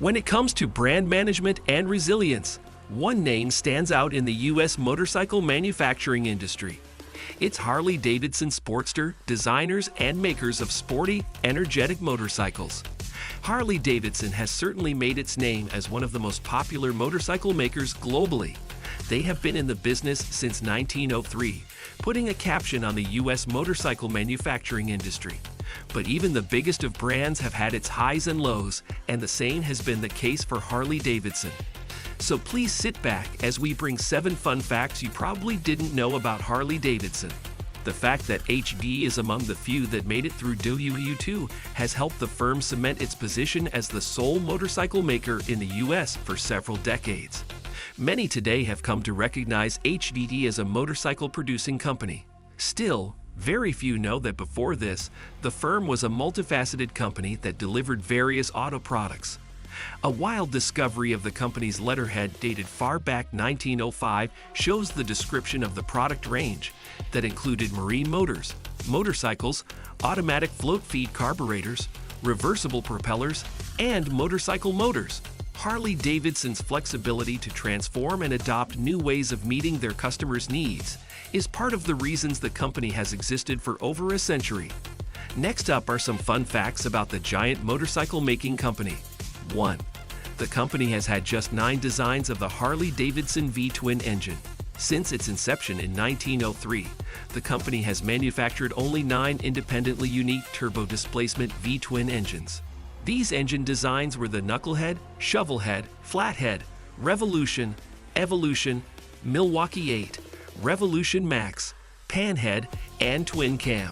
When it comes to brand management and resilience, one name stands out in the U.S. motorcycle manufacturing industry. It's Harley Davidson Sportster, designers and makers of sporty, energetic motorcycles. Harley Davidson has certainly made its name as one of the most popular motorcycle makers globally. They have been in the business since 1903, putting a caption on the U.S. motorcycle manufacturing industry. But even the biggest of brands have had its highs and lows, and the same has been the case for Harley Davidson. So please sit back as we bring 7 fun facts you probably didn't know about Harley Davidson. The fact that HD is among the few that made it through WU2 has helped the firm cement its position as the sole motorcycle maker in the US for several decades. Many today have come to recognize HDD as a motorcycle producing company. Still, very few know that before this, the firm was a multifaceted company that delivered various auto products. A wild discovery of the company's letterhead dated far back 1905 shows the description of the product range that included marine motors, motorcycles, automatic float feed carburetors, reversible propellers, and motorcycle motors. Harley Davidson's flexibility to transform and adopt new ways of meeting their customers' needs is part of the reasons the company has existed for over a century. Next up are some fun facts about the giant motorcycle making company. 1. The company has had just 9 designs of the Harley Davidson V-twin engine. Since its inception in 1903, the company has manufactured only 9 independently unique turbo-displacement V-twin engines. These engine designs were the Knucklehead, Shovelhead, Flathead, Revolution, Evolution, Milwaukee 8, Revolution Max, Panhead, and Twin Cam.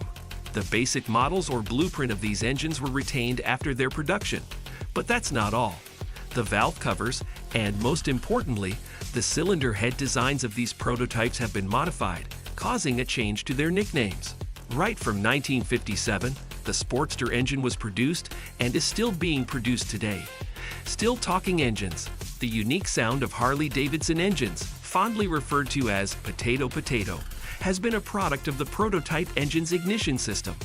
The basic models or blueprint of these engines were retained after their production. But that's not all. The valve covers, and most importantly, the cylinder head designs of these prototypes have been modified, causing a change to their nicknames. Right from 1957, the Sportster engine was produced and is still being produced today. Still talking engines, the unique sound of Harley Davidson engines, fondly referred to as potato potato, has been a product of the prototype engine's ignition system.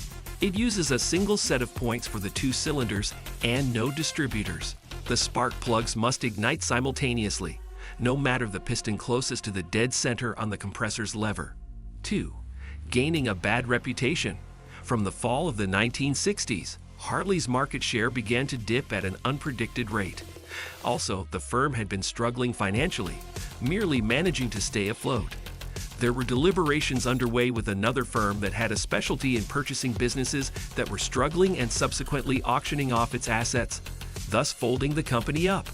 It uses a single set of points for the 2 cylinders and no distributors. The spark plugs must ignite simultaneously, no matter the piston closest to the dead center on the compressor's lever. 2. Gaining a bad reputation. From the fall of the 1960s, Harley's market share began to dip at an unpredicted rate. Also, the firm had been struggling financially, merely managing to stay afloat. There were deliberations underway with another firm that had a specialty in purchasing businesses that were struggling and subsequently auctioning off its assets, thus folding the company up.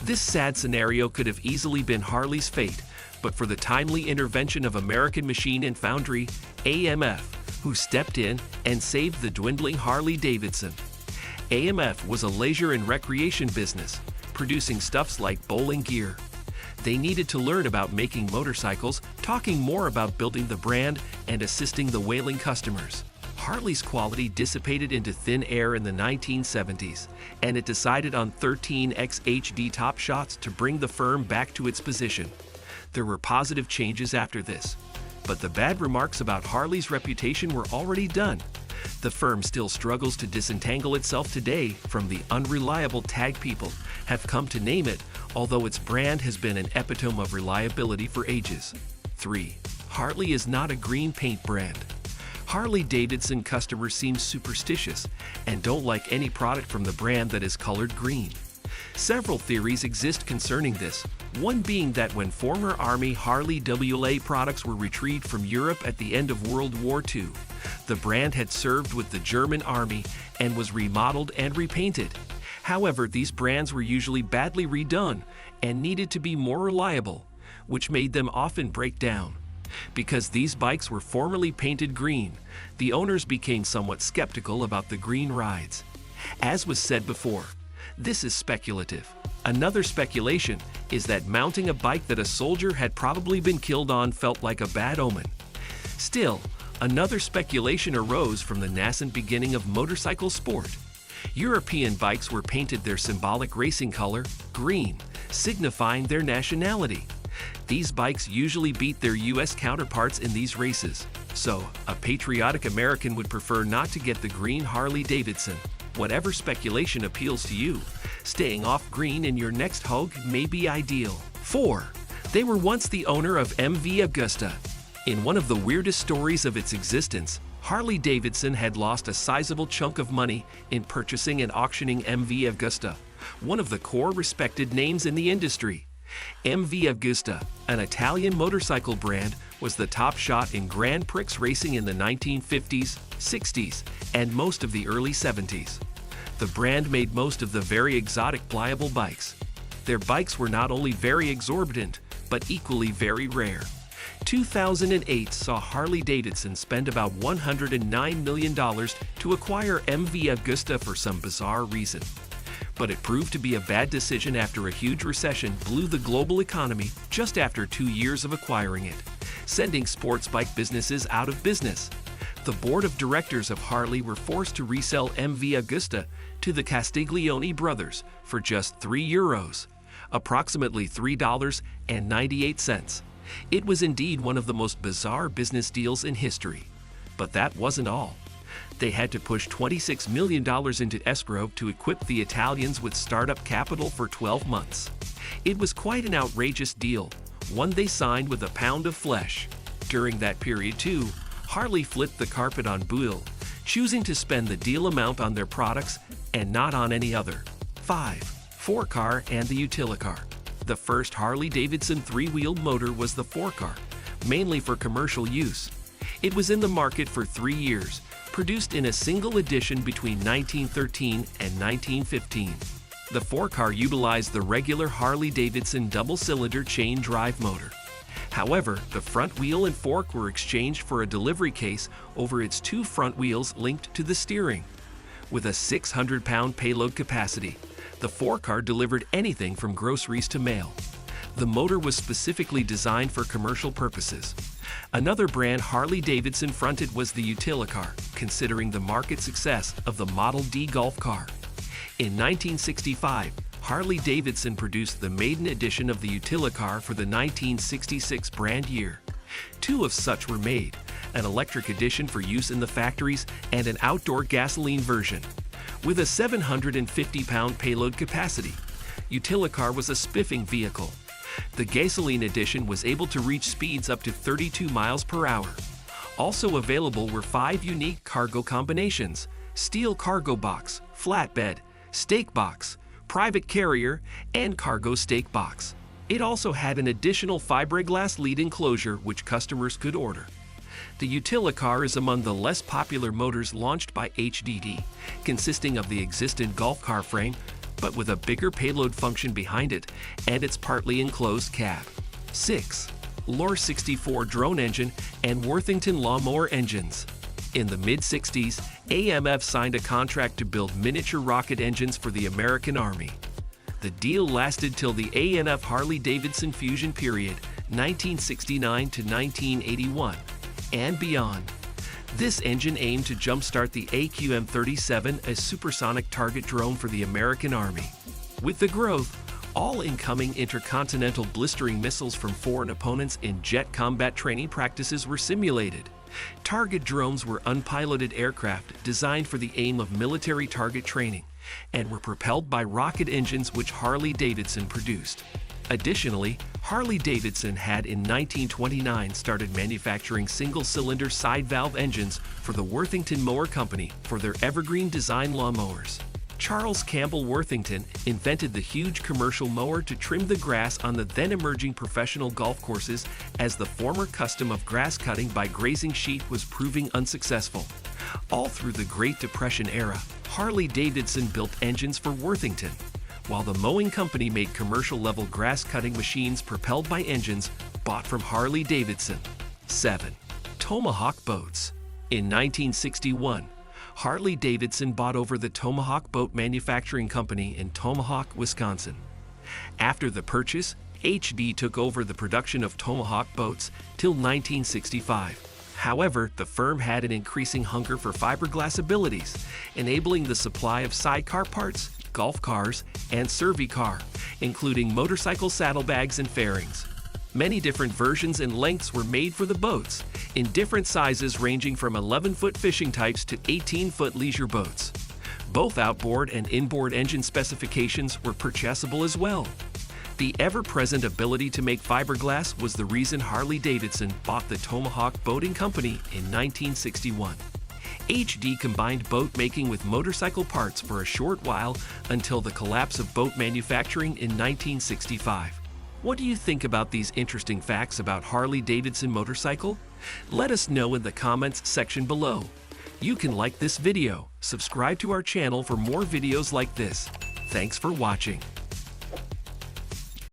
This sad scenario could have easily been Harley's fate, but for the timely intervention of American Machine and Foundry, AMF, who stepped in and saved the dwindling Harley Davidson. AMF was a leisure and recreation business, producing stuffs like bowling gear. They needed to learn about making motorcycles, talking more about building the brand, and assisting the wailing customers. Harley's quality dissipated into thin air in the 1970s, and it decided on 13X HD top shots to bring the firm back to its position. There were positive changes after this, but the bad remarks about Harley's reputation were already done. The firm still struggles to disentangle itself today from the unreliable tag people have come to name it, although its brand has been an epitome of reliability for ages. 3. Harley is not a green paint brand. Harley Davidson customers seem superstitious and don't like any product from the brand that is colored green. Several theories exist concerning this, one being that when former Army Harley WLA products were retrieved from Europe at the end of World War II, the brand had served with the German Army and was remodeled and repainted. However, these brands were usually badly redone and needed to be more reliable, which made them often break down. Because these bikes were formerly painted green, the owners became somewhat skeptical about the green rides. As was said before, this is speculative. Another speculation is that mounting a bike that a soldier had probably been killed on felt like a bad omen. Still, another speculation arose from the nascent beginning of motorcycle sport. European bikes were painted their symbolic racing color, green, signifying their nationality. These bikes usually beat their US counterparts in these races, so a patriotic American would prefer not to get the green Harley Davidson. Whatever speculation appeals to you, Staying off green in your next hug may be ideal. 4. They were once the owner of MVgusta. In one of the weirdest stories of its existence, Harley Davidson had lost a sizable chunk of money in purchasing and auctioning MVgusta, one of the core respected names in the industry. MVgusta, an Italian motorcycle brand, was the top shot in Grand Prix racing in the 1950s, 60s, and most of the early 70s. The brand made most of the very exotic pliable bikes. Their bikes were not only very exorbitant, but equally very rare. 2008 saw Harley Davidson spend about $109 million to acquire MVgusta for some bizarre reason. But it proved to be a bad decision after a huge recession blew the global economy just after 2 years of acquiring it, sending sports bike businesses out of business. The board of directors of Harley were forced to resell MVgusta to the Castiglione brothers for just €3, approximately $3.98. It was indeed one of the most bizarre business deals in history. But that wasn't all. They had to push $26 million into escrow to equip the Italians with startup capital for 12 months. It was quite an outrageous deal, one they signed with a pound of flesh. During that period too, Harley flipped the carpet on Buell, choosing to spend the deal amount on their products and not on any other. 5. 4-car and the Utilicar. The first Harley-Davidson three-wheeled motor was the 4-car, mainly for commercial use. It was in the market for 3 years, produced in a single edition between 1913 and 1915. The 4-car utilized the regular Harley-Davidson double-cylinder chain drive motor. However, the front wheel and fork were exchanged for a delivery case over its 2 front wheels linked to the steering. With a 600-pound payload capacity, the 4-car delivered anything from groceries to mail. The motor was specifically designed for commercial purposes. Another brand Harley Davidson fronted was the Utilicar, considering the market success of the Model D golf car. In 1965, Harley Davidson produced the maiden edition of the Utilicar for the 1966 brand year. 2 of such were made, an electric edition for use in the factories and an outdoor gasoline version. With a 750-pound payload capacity, Utilicar was a spiffing vehicle. The gasoline edition was able to reach speeds up to 32 miles per hour. Also available were 5 unique cargo combinations: steel cargo box, flatbed, stake box, private carrier, and cargo stake box. It also had an additional fiberglass lead enclosure which customers could order. The Utilicar is among the less popular motors launched by HDD, consisting of the existing golf car frame, but with a bigger payload function behind it and its partly enclosed cab. 6. Lore 64 drone engine and Worthington lawnmower engines. In the mid-60s, AMF signed a contract to build miniature rocket engines for the American Army. The deal lasted till the ANF Harley-Davidson Fusion period, 1969 to 1981. And beyond. This engine aimed to jumpstart the AQM-37, a supersonic target drone for the American Army. With the growth, all incoming intercontinental blistering missiles from foreign opponents in jet combat training practices were simulated. Target drones were unpiloted aircraft designed for the aim of military target training and were propelled by rocket engines which Harley-Davidson produced. Additionally, Harley-Davidson had in 1929 started manufacturing single-cylinder side-valve engines for the Worthington Mower Company for their evergreen design lawnmowers. Charles Campbell Worthington invented the huge commercial mower to trim the grass on the then-emerging professional golf courses, as the former custom of grass cutting by grazing sheep was proving unsuccessful. All through the Great Depression era, Harley-Davidson built engines for Worthington, while the mowing company made commercial-level grass-cutting machines propelled by engines bought from Harley-Davidson. 7. Tomahawk boats. In 1961, Harley-Davidson bought over the Tomahawk Boat Manufacturing Company in Tomahawk, Wisconsin. After the purchase, HB took over the production of Tomahawk boats till 1965. However, the firm had an increasing hunger for fiberglass abilities, enabling the supply of sidecar parts, golf cars, and Servicar, including motorcycle saddlebags and fairings. Many different versions and lengths were made for the boats, in different sizes ranging from 11-foot fishing types to 18-foot leisure boats. Both outboard and inboard engine specifications were purchasable as well. The ever-present ability to make fiberglass was the reason Harley Davidson bought the Tomahawk Boating Company in 1961. HD combined boat making with motorcycle parts for a short while until the collapse of boat manufacturing in 1965. What do you think about these interesting facts about Harley Davidson motorcycle? Let us know in the comments section below. You can like this video, subscribe to our channel for more videos like this. Thanks for watching.